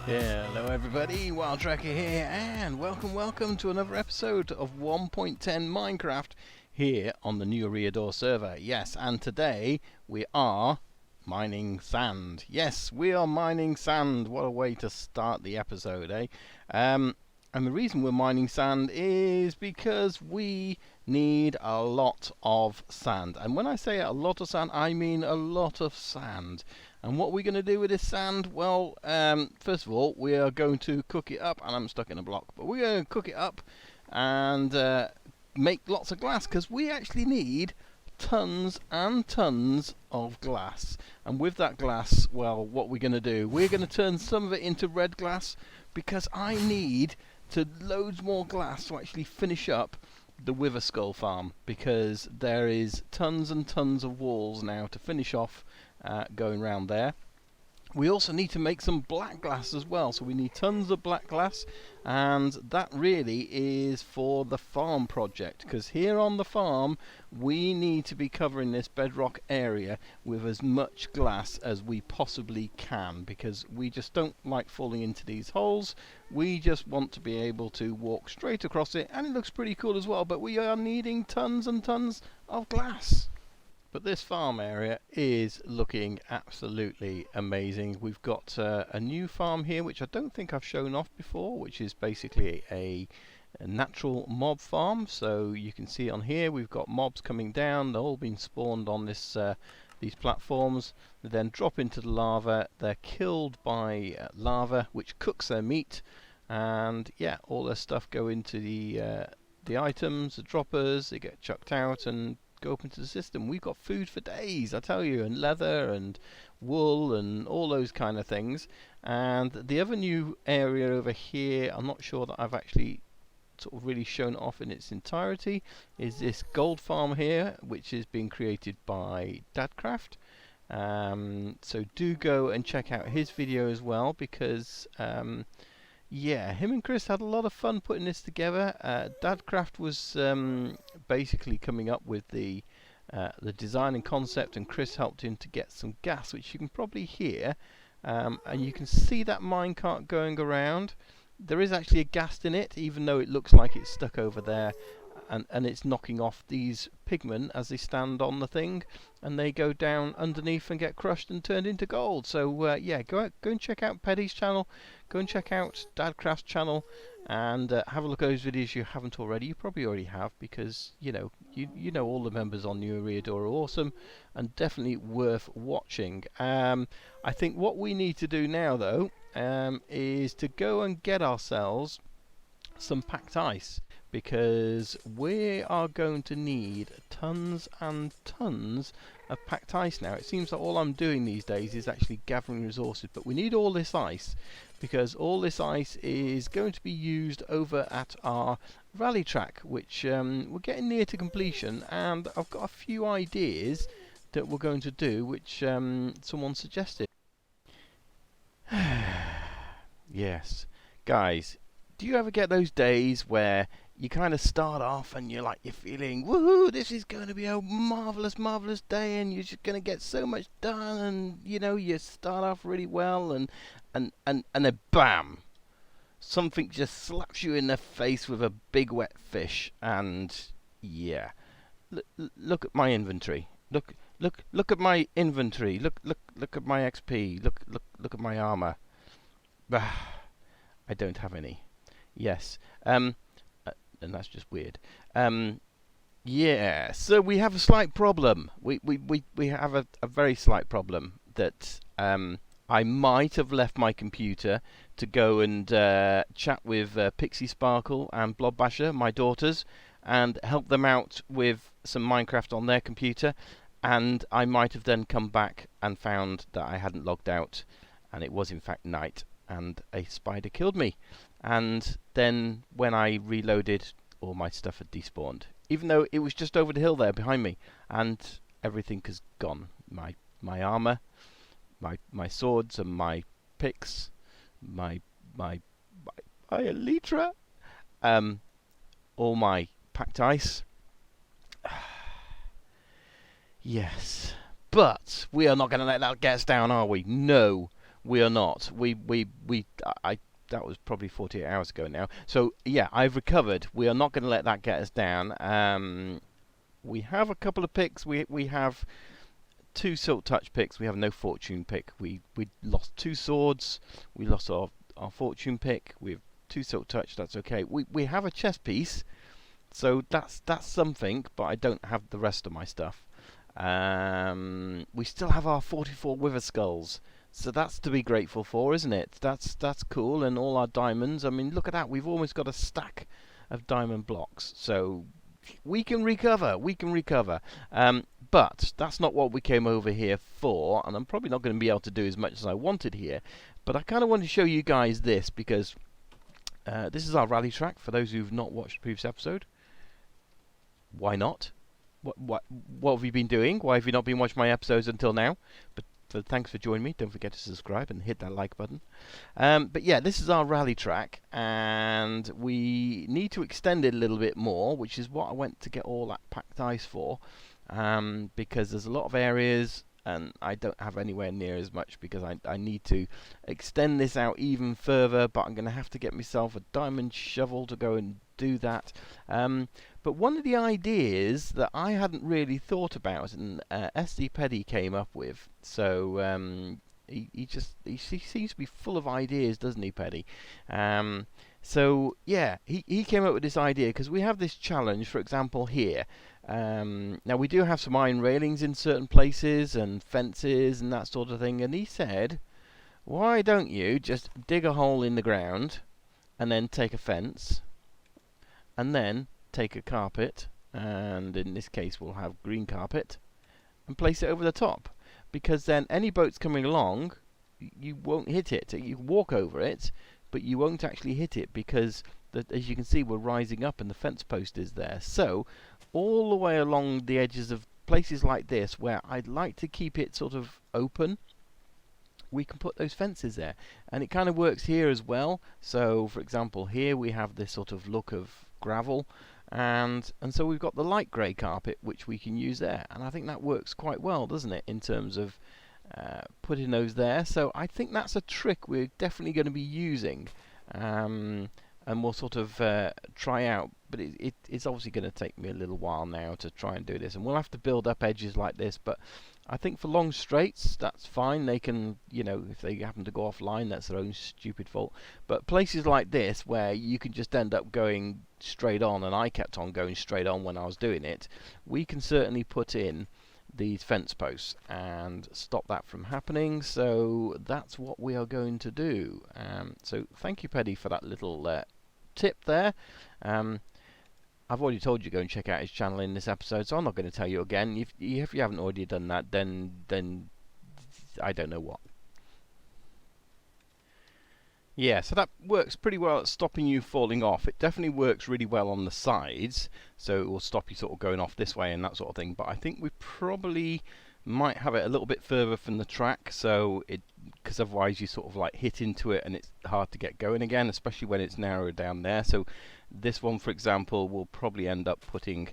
Hello everybody, Wild Tracker here, and welcome to another episode of 1.10 Minecraft here on the new Eriador server. Yes, and today we are mining sand. Yes, we are mining sand. What a way to start the episode, eh? And the reason we're mining sand is because we need a lot of sand. And when I say a lot of sand, I mean a lot of sand. And what are we going to do with this sand? Well, first of all, we are going to cook it up. And I'm stuck in a block. But we're going to cook it up and make lots of glass. Because we actually need tons and tons of glass. And with that glass, well, what we're going to do? We're going to turn some of it into red glass. Because I need to loads more glass to actually finish up the Wither Skull farm. Because there is tons and tons of walls now to finish off going round there. We also need to make some black glass as well, so we need tons of black glass, and that really is for the farm project, because here on the farm we need to be covering this bedrock area with as much glass as we possibly can, because we just don't like falling into these holes. We just want to be able to walk straight across it, and it looks pretty cool as well, but we are needing tons and tons of glass. But this farm area is looking absolutely amazing. We've got a new farm here, which I don't think I've shown off before, which is basically a natural mob farm. So you can see on here we've got mobs coming down. They've all been spawned on this these platforms. They then drop into the lava. They're killed by lava, which cooks their meat, and yeah, all their stuff go into the items, the droppers. They get chucked out and go up into the system. We've got food for days, I tell you, and leather and wool and all those kind of things. And the other new area over here, I'm not sure that I've actually sort of really shown it off in its entirety, is this gold farm here, which is being created by Dadcraft. So do go and check out his video as well, because yeah, him and Chris had a lot of fun putting this together. Dadcraft was basically coming up with the design and concept, and Chris helped him to get some gas, which you can probably hear. And you can see that minecart going around. There is actually a ghast in it, even though it looks like it's stuck over there. And it's knocking off these pigmen as they stand on the thing, and they go down underneath and get crushed and turned into gold. So yeah, go and check out Peddy's channel, go and check out Dadcraft's channel, and have a look at those videos if you haven't already. You probably already have, because you know all the members on New Eriador are awesome and definitely worth watching. I think what we need to do now though is to go and get ourselves some packed ice, because we are going to need tons and tons of packed ice now. It seems that all I'm doing these days is actually gathering resources, but we need all this ice, because all this ice is going to be used over at our rally track, which we're getting near to completion, and I've got a few ideas that we're going to do, which someone suggested. Yes, guys, do you ever get those days where you kind of start off and you're feeling, woohoo, this is going to be a marvelous day, and you're just going to get so much done, and you start off really well, and then bam, something just slaps you in the face with a big wet fish, and yeah, look at my inventory. Look at my inventory. Look at my XP. Look at my armor. I don't have any. Yes. And that's just weird. Yeah. So we have a slight problem. We have a very slight problem that I might have left my computer to go and chat with Pixie Sparkle and Blobbasher, my daughters, and help them out with some Minecraft on their computer. And I might have then come back and found that I hadn't logged out, and it was in fact night, and a spider killed me. And then when I reloaded, all my stuff had despawned, even though it was just over the hill there behind me, and everything has gone. My armor, my swords and my picks, my elytra, all my packed ice. Yes, but we are not going to let that get us down, are we? No, we are not. I that was probably 48 hours ago now. So yeah, I've recovered. We are not going to let that get us down. We have a couple of picks. We have 2 silk touch picks. We have no fortune pick. We lost 2 swords. We lost our fortune pick. We have 2 silk touch. That's okay. We have a chest piece, so that's something. But I don't have the rest of my stuff. We still have our 44 wither skulls, so that's to be grateful for, isn't it? That's cool. And all our diamonds. I mean, look at that. We've almost got a stack of diamond blocks. So we can recover. We can recover. But that's not what we came over here for, and I'm probably not going to be able to do as much as I wanted here. But I kind of want to show you guys this, because this is our rally track, for those who've not watched the previous episode. Why not? What have you been doing? Why have you not been watching my episodes until now? But thanks for joining me. Don't forget to subscribe and hit that like button. But yeah, this is our rally track, and we need to extend it a little bit more, which is what I went to get all that packed ice for. Because there's a lot of areas and I don't have anywhere near as much, because I need to extend this out even further, but I'm going to have to get myself a diamond shovel to go and do that. But one of the ideas that I hadn't really thought about, and SD Peddy came up with, so he seems to be full of ideas, doesn't he, Peddy? So yeah, he came up with this idea, because we have this challenge, for example, here. Now we do have some iron railings in certain places and fences and that sort of thing, and he said, why don't you just dig a hole in the ground and then take a fence and then take a carpet, and in this case we'll have green carpet, and place it over the top, because then any boats coming along, you won't hit it. You walk over it, but you won't actually hit it, because as you can see, we're rising up and the fence post is there. So all the way along the edges of places like this, where I'd like to keep it sort of open, we can put those fences there. And it kind of works here as well. So for example, here we have this sort of look of gravel, and so we've got the light grey carpet, which we can use there. And I think that works quite well, doesn't it, in terms of putting those there. So I think that's a trick we're definitely going to be using, and we'll sort of try out. But it's obviously going to take me a little while now to try and do this, and we'll have to build up edges like this. But I think for long straights, that's fine. They can, you know, if they happen to go offline, that's their own stupid fault. But places like this, where you can just end up going straight on, and I kept on going straight on when I was doing it, we can certainly put in these fence posts and stop that from happening. So that's what we are going to do. So thank you, Peddy, for that little tip there. I've already told you to go and check out his channel in this episode, so I'm not going to tell you again. If you haven't already done that, then I don't know what. Yeah, so that works pretty well at stopping you falling off. It definitely works really well on the sides, so it will stop you sort of going off this way and that sort of thing. But I think we probably might have it a little bit further from the track, so because otherwise you sort of like hit into it and it's hard to get going again, especially when it's narrowed down there. So this one, for example, we'll probably end up putting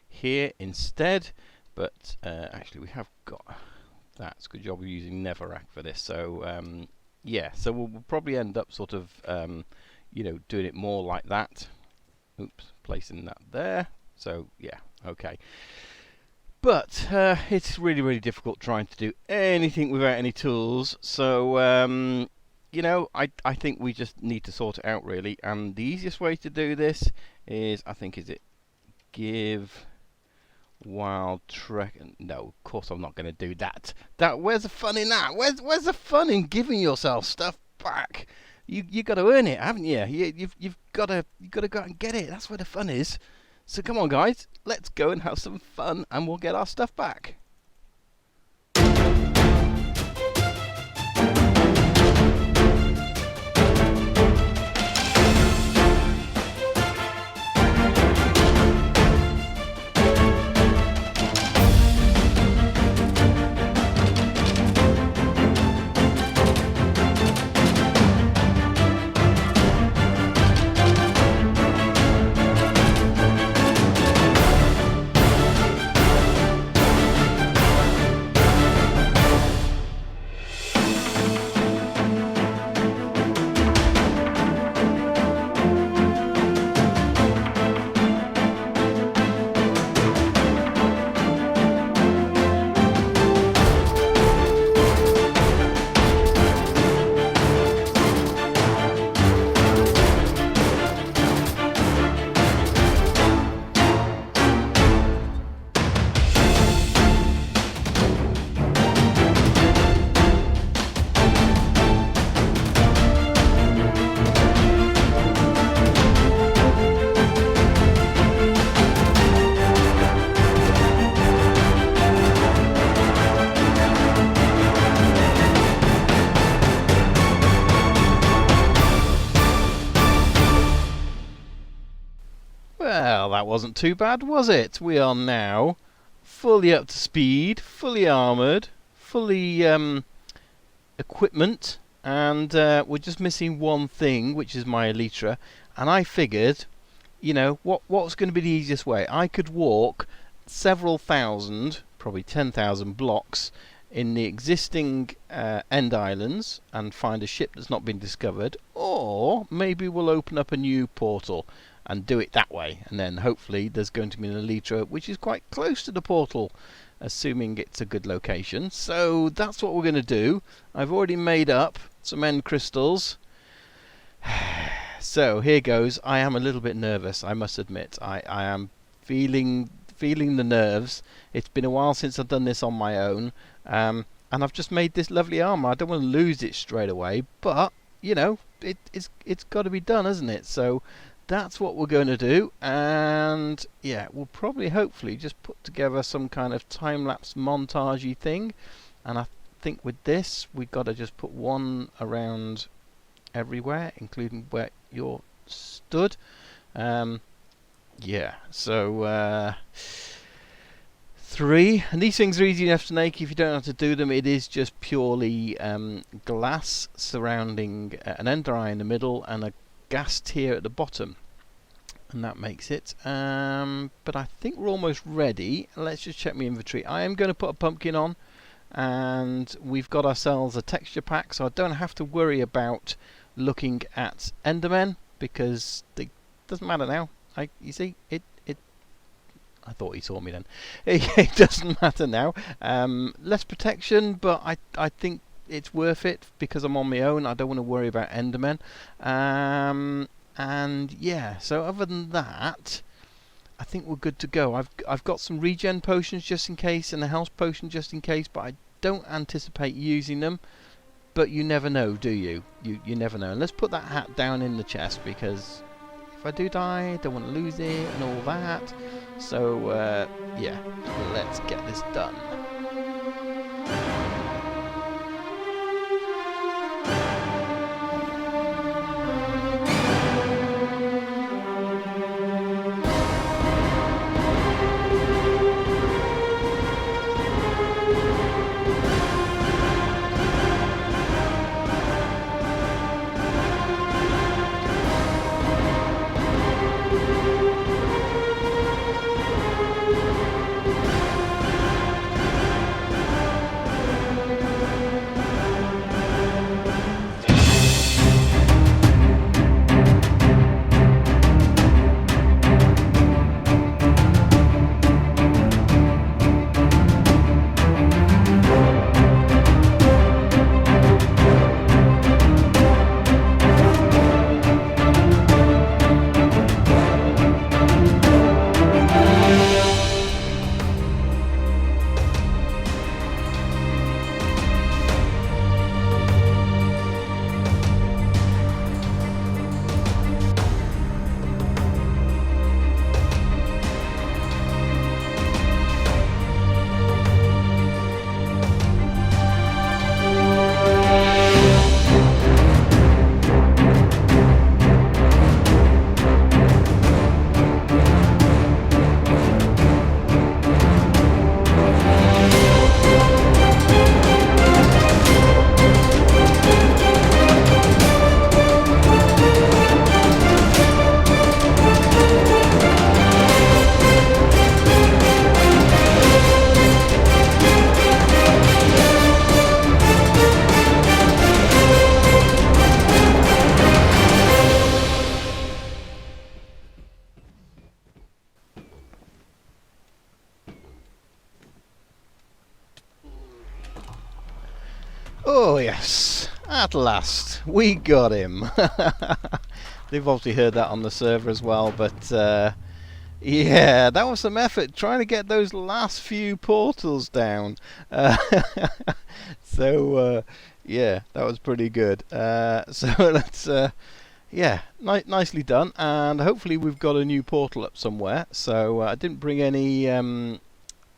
here instead. But actually we have got, that's a good job of using netherrack for this. So yeah, so we'll probably end up sort of you know, doing it more like that. Oops, placing that there. So yeah, okay. But it's really difficult trying to do anything without any tools. So you know, I think we just need to sort it out, really. And the easiest way to do this is, I think, is it give wild trek? No, of course I'm not going to do that. Where's the fun in that? Where's the fun in giving yourself stuff back? You got to earn it, haven't you? You've got to go out and get it. That's where the fun is. So come on, guys, let's go and have some fun, and we'll get our stuff back. Well, that wasn't too bad, was it? We are now fully up to speed, fully armoured, fully equipment, and we're just missing one thing, which is my elytra. And I figured, you know, what's going to be the easiest way? I could walk several thousand, probably 10,000 blocks in the existing end islands and find a ship that's not been discovered, or maybe we'll open up a new portal and do it that way, and then hopefully there's going to be an elytra which is quite close to the portal, assuming it's a good location. So that's what we're going to do. I've already made up some end crystals. So here goes. I am a little bit nervous, I must admit. I am feeling the nerves. It's been a while since I've done this on my own, and I've just made this lovely armor. I don't want to lose it straight away, but you know, it's got to be done, hasn't it? So that's what we're going to do, and yeah, we'll probably hopefully just put together some kind of time-lapse montagey thing. And I think with this we've got to just put one around everywhere, including where you're stood. Yeah, so 3, and these things are easy enough to make if you don't know how to do them. It is just purely glass surrounding an ender eye in the middle and a gas tier at the bottom, and that makes it. But I think we're almost ready. Let's just check my inventory. I am going to put a pumpkin on, and we've got ourselves a texture pack, so I don't have to worry about looking at endermen, because it doesn't matter now. You see, I thought he saw me then. It doesn't matter now. Less protection, but I think it's worth it because I'm on my own. I don't want to worry about endermen. And yeah, so other than that, I think we're good to go. I've got some regen potions just in case, and a health potion just in case, but I don't anticipate using them. But you never know, do you? You never know. And let's put that hat down in the chest, because if I do die, I don't want to lose it and all that. So yeah, let's get this done. Oh yes, at last, we got him. They've obviously heard that on the server as well, but yeah, that was some effort trying to get those last few portals down. So yeah, that was pretty good. So let's yeah, nicely done, and hopefully we've got a new portal up somewhere. So I didn't bring any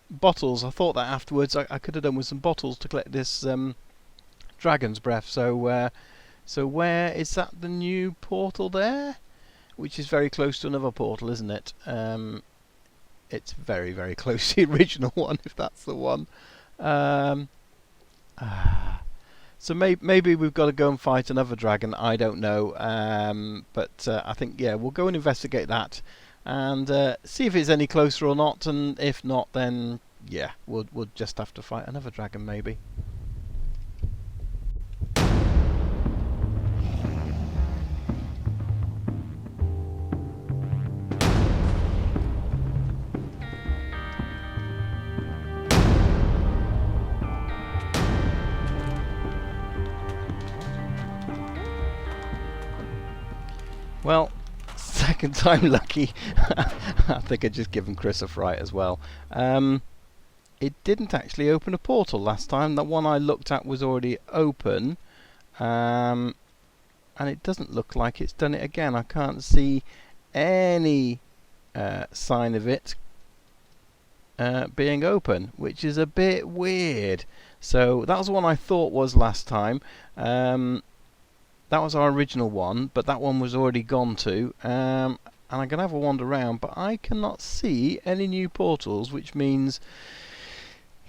bottles. I thought that afterwards I could have done with some bottles to collect this dragon's breath. So so where is that, the new portal there? which is very close to another portal, isn't it? It's very, very close to the original one, if that's the one. Um, so maybe we've got to go and fight another dragon. I don't know. But I think, yeah, we'll go and investigate that and see if it's any closer or not. And if not, then yeah, we'll just have to fight another dragon maybe. Well, second time lucky. I think I'd just given Chris a fright as well. It didn't actually open a portal last time. That one I looked at was already open. And it doesn't look like it's done it again. I can't see any sign of it being open, which is a bit weird. So that was the one I thought was last time. That was our original one, but that one was already gone too. And I'm going to have a wander around, but I cannot see any new portals, which means,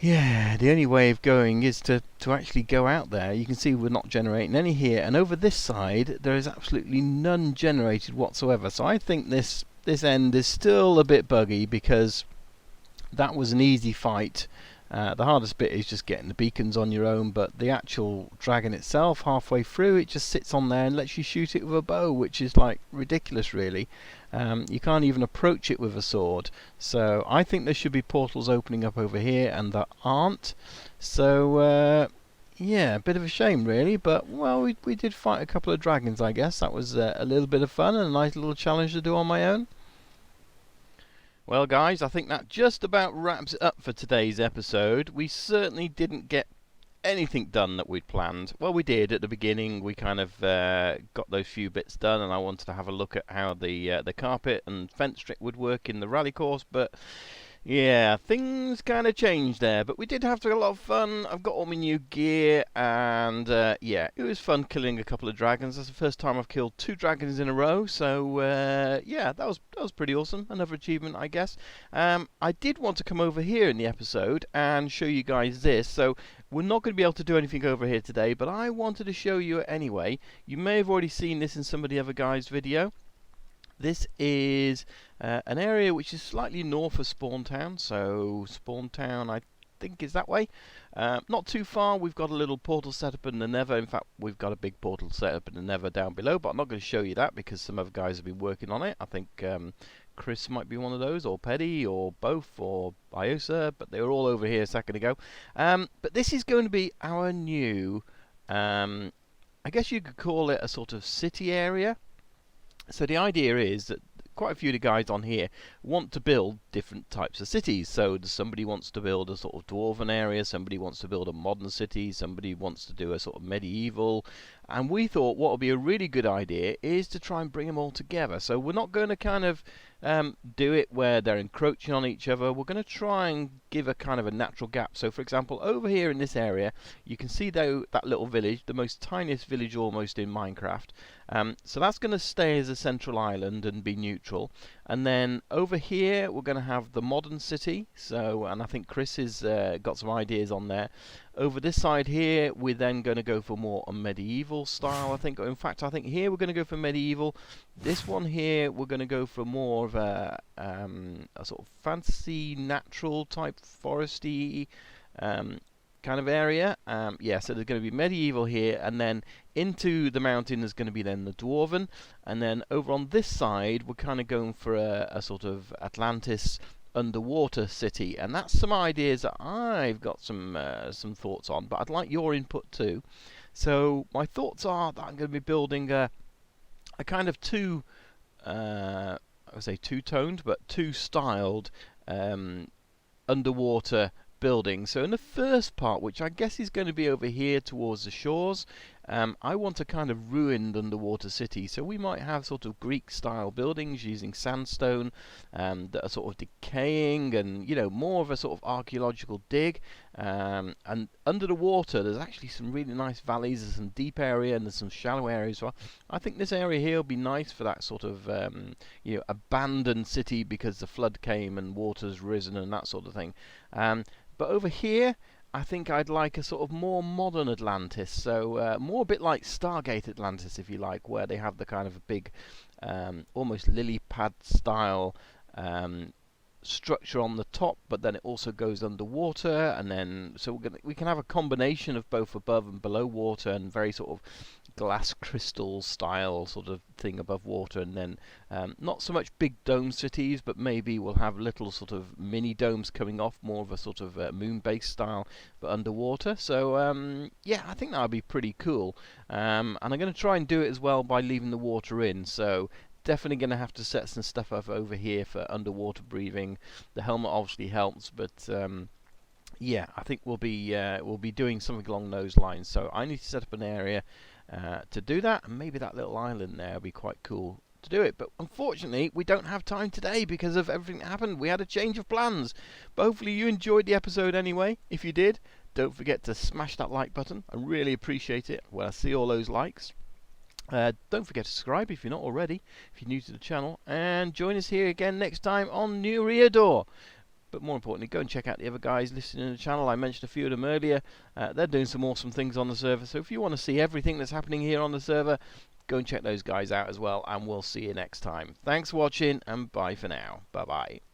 yeah, the only way of going is to actually go out there. You can see we're not generating any here, and over this side there is absolutely none generated whatsoever. So I think this end is still a bit buggy, because that was an easy fight. The hardest bit is just getting the beacons on your own, but the actual dragon itself, halfway through, it just sits on there and lets you shoot it with a bow, which is like ridiculous really. You can't even approach it with a sword. So I think there should be portals opening up over here, and there aren't. So yeah, a bit of a shame really, but well, we did fight a couple of dragons, I guess. That was a little bit of fun and a nice little challenge to do on my own. Well guys, I think that just about wraps it up for today's episode. We certainly didn't get anything done that we'd planned. Well, we did at the beginning. We kind of got those few bits done, and I wanted to have a look at how the carpet and fence strip would work in the rally course, but yeah, things kind of changed there, but we did have a lot of fun. I've got all my new gear, and yeah, it was fun killing a couple of dragons. That's the first time I've killed 2 dragons in a row, so yeah, that was pretty awesome. Another achievement, I guess. I did want to come over here in the episode and show you guys this, so we're not going to be able to do anything over here today, but I wanted to show you it anyway. You may have already seen this in some of the other guys' video. This is an area which is slightly north of Spawn Town, so Spawn Town I think is that way. Not too far. We've got a little portal set up in the nether. In fact, we've got a big portal set up in the nether down below, but I'm not going to show you that because some other guys have been working on it. I think Chris might be one of those, or Peddy, or both, or Iosa, but they were all over here a second ago. But this is going to be our new, I guess you could call it a sort of city area. So the idea is that quite a few of the guys on here want to build different types of cities. So somebody wants to build a sort of dwarven area, somebody wants to build a modern city, somebody wants to do a sort of medieval. And we thought what would be a really good idea is to try and bring them all together. So we're not going to kind of do it where they're encroaching on each other. We're going to try and give a kind of a natural gap. So for example, over here in this area, you can see though that little village, the most tiniest village almost in Minecraft. So that's going to stay as a central island and be neutral. And then over here we're going to have the modern city. So, and I think Chris has got some ideas on there. Over this side here, we're then going to go for more a medieval style, I think. In fact, I think here we're going to go for medieval. This one here, we're going to go for more of a sort of fantasy, natural type, foresty kind of area. Yeah, so there's going to be medieval here, and then into the mountain is going to be then the dwarven. And then over on this side, we're kind of going for a sort of Atlantis underwater city, and that's some ideas that I've got some thoughts on, but I'd like your input too. So my thoughts are that I'm going to be building a kind of I would say two-toned, but two-styled underwater building. So in the first part, which I guess is going to be over here towards the shores, I want a kind of ruined underwater city, so we might have sort of Greek-style buildings using sandstone that are sort of decaying, and more of a sort of archaeological dig. And under the water, there's actually some really nice valleys. There's some deep area and there's some shallow areas as well. I think this area here will be nice for that sort of abandoned city because the flood came and water's risen and that sort of thing. But over here, I think I'd like a sort of more modern Atlantis, so more a bit like Stargate Atlantis, if you like, where they have the kind of a big, almost lily pad style structure on the top, but then it also goes underwater, and then so we can have a combination of both above and below water, and very sort of glass crystal style sort of thing above water, and then not so much big dome cities, but maybe we'll have little sort of mini domes coming off, more of a sort of moon-based style, but underwater. So yeah, I think that would be pretty cool, and I'm going to try and do it as well by leaving the water in. So definitely going to have to set some stuff up over here for underwater breathing. The helmet obviously helps, but yeah, I think we'll be doing something along those lines. So I need to set up an area to do that, and maybe that little island there will be quite cool to do it. But unfortunately, we don't have time today because of everything that happened. We had a change of plans, but hopefully you enjoyed the episode anyway. If you did, don't forget to smash that like button. I really appreciate it when I see all those likes. Don't forget to subscribe if you're not already, if you're new to the channel, and join us here again next time on New Eriador. But more importantly, go and check out the other guys listening to the channel. I mentioned a few of them earlier. They're doing some awesome things on the server, so if you want to see everything that's happening here on the server, go and check those guys out as well, and we'll see you next time. Thanks for watching, and bye for now. Bye bye.